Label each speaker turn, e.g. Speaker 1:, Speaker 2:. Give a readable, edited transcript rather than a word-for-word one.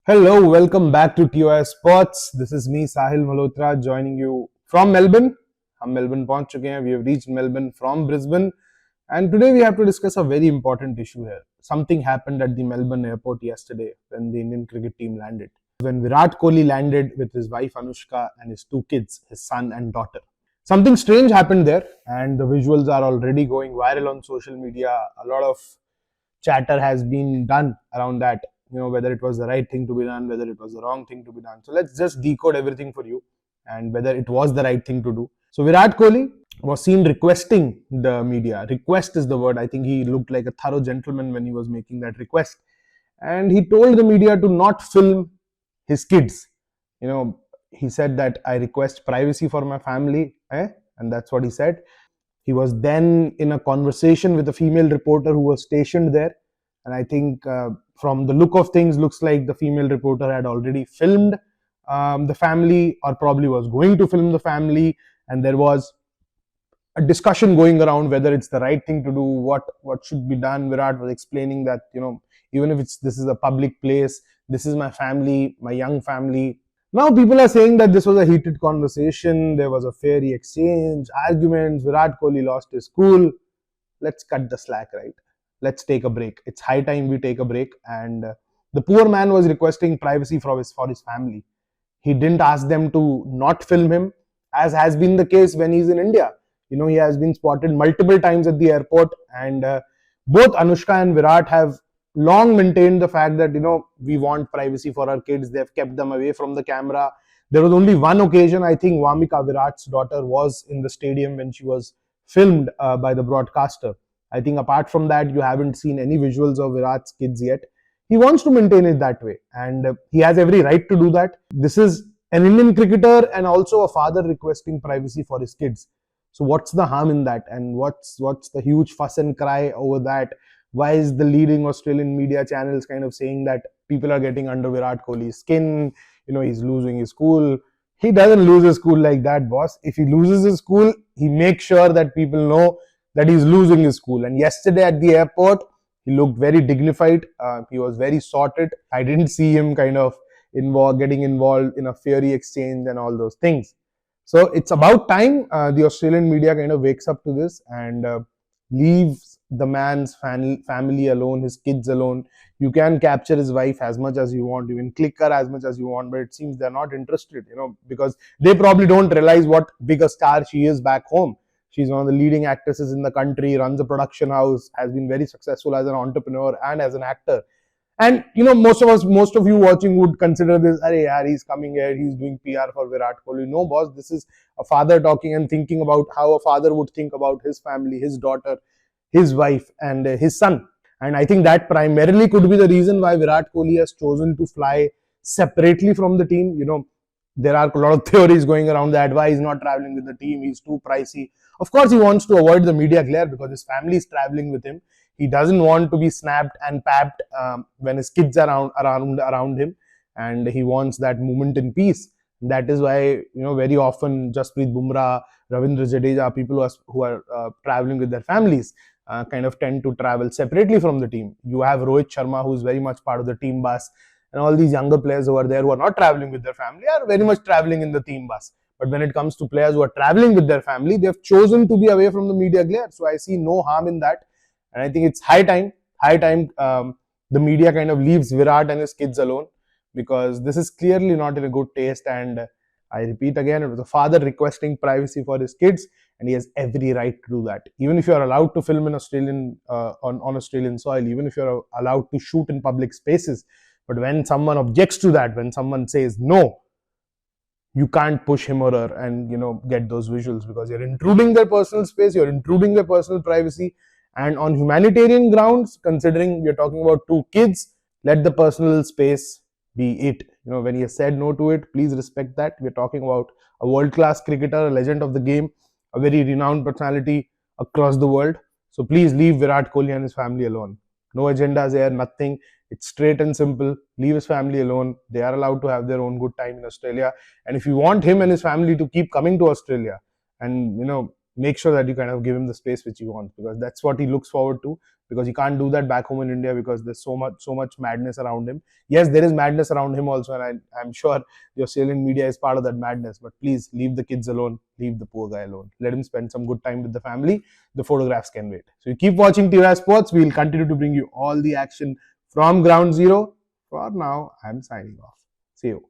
Speaker 1: Hello, welcome back to TOS Sports. This is me, Sahil Malhotra, joining you from Melbourne. हम Melbourne पहुंच चुके हैं. We have reached Melbourne from Brisbane, and today we have to discuss a very important issue here. Something happened at the Melbourne airport yesterday when the Indian cricket team landed. When Virat Kohli landed with his wife Anushka and his two kids, his son and daughter. Something strange happened there, and the visuals are already going viral on social media. A lot of chatter has been done around that, whether it was the right thing to be done, whether it was the wrong thing to be done. So let's just decode everything for you and whether it was the right thing to do. So Virat Kohli was seen requesting the media. Request is the word. I think he looked like a thorough gentleman when he was making that request, and he told the media to not film his kids. He said that I request privacy for my family, and that's what he said. He was then in a conversation with a female reporter who was stationed there. And I think from the look of things, looks like the female reporter had already filmed the family, or probably was going to film the family. And there was a discussion going around whether it's the right thing to do, what should be done. Virat was explaining that, even if this is a public place, this is my family, my young family. Now people are saying that this was a heated conversation, there was a fiery exchange, arguments, Virat Kohli lost his cool. Let's cut the slack, right? Let's take a break. It's high time we take a break. And the poor man was requesting privacy for his family. He didn't ask them to not film him, as has been the case when he's in India. He has been spotted multiple times at the airport, and both Anushka and Virat have long maintained the fact that we want privacy for our kids. They've kept them away from the camera. There was only one occasion, I think Vamika, Virat's daughter, was in the stadium when she was filmed by the broadcaster. I think apart from that, you haven't seen any visuals of Virat's kids yet. He wants to maintain it that way, and he has every right to do that. This is an Indian cricketer and also a father requesting privacy for his kids. So what's the harm in that, and what's the huge fuss and cry over that? Why is the leading Australian media channels kind of saying that people are getting under Virat Kohli's skin? He's losing his cool. He doesn't lose his cool like that, boss. If he loses his cool, he makes sure that people know that he's losing his cool. And yesterday at the airport, he looked very dignified. He was very sorted. I didn't see him kind of getting involved in a fiery exchange and all those things. So it's about time the Australian media kind of wakes up to this and leaves the man's family alone, his kids alone. You can capture his wife as much as you want, you can click her as much as you want, but it seems they're not interested, because they probably don't realize what big a star she is back home. She's one of the leading actresses in the country, runs a production house, has been very successful as an entrepreneur and as an actor. And most of you watching would consider this, "Arey yaar, he's coming here, he's doing PR for Virat Kohli." No, boss, this is a father talking and thinking about how a father would think about his family, his daughter, his wife, and his son. And I think that primarily could be the reason why Virat Kohli has chosen to fly separately from the team. There are a lot of theories going around that why he's not traveling with the team, he's too pricey. Of course, he wants to avoid the media glare because his family is traveling with him. He doesn't want to be snapped and papped when his kids are around him, and he wants that moment in peace. That is why very often Jasprit Bumrah, Ravindra Jadeja, people who are traveling with their families kind of tend to travel separately from the team. You have Rohit Sharma, who is very much part of the team bus, and all these younger players who are there who are not traveling with their family are very much traveling in the team bus. But when it comes to players who are traveling with their family, they've chosen to be away from the media glare. So I see no harm in that. And I think it's high time the media kind of leaves Virat and his kids alone, because this is clearly not in a good taste. And I repeat again, it was a father requesting privacy for his kids, and he has every right to do that. Even if you're allowed to film in on Australian soil, even if you're allowed to shoot in public spaces, but when someone objects to that, when someone says no, you can't push him or her and get those visuals, because you're intruding their personal space, you're intruding their personal privacy. And on humanitarian grounds, considering we're talking about two kids, let the personal space be it. When he has said no to it, please respect that. We're talking about a world-class cricketer, a legend of the game, a very renowned personality across the world. So please leave Virat Kohli and his family alone. No agendas here, nothing. It's straight and simple. Leave his family alone. They are allowed to have their own good time in Australia. And if you want him and his family to keep coming to Australia and make sure that you kind of give him the space which he wants, because that's what he looks forward to, because he can't do that back home in India because there's so much madness around him. Yes, there is madness around him also, and I'm sure the Australian media is part of that madness, but please leave the kids alone, leave the poor guy alone, let him spend some good time with the family. The photographs can wait. So you keep watching TOS Sports. We'll continue to bring you all the action from ground zero. For now, I'm signing off. See you.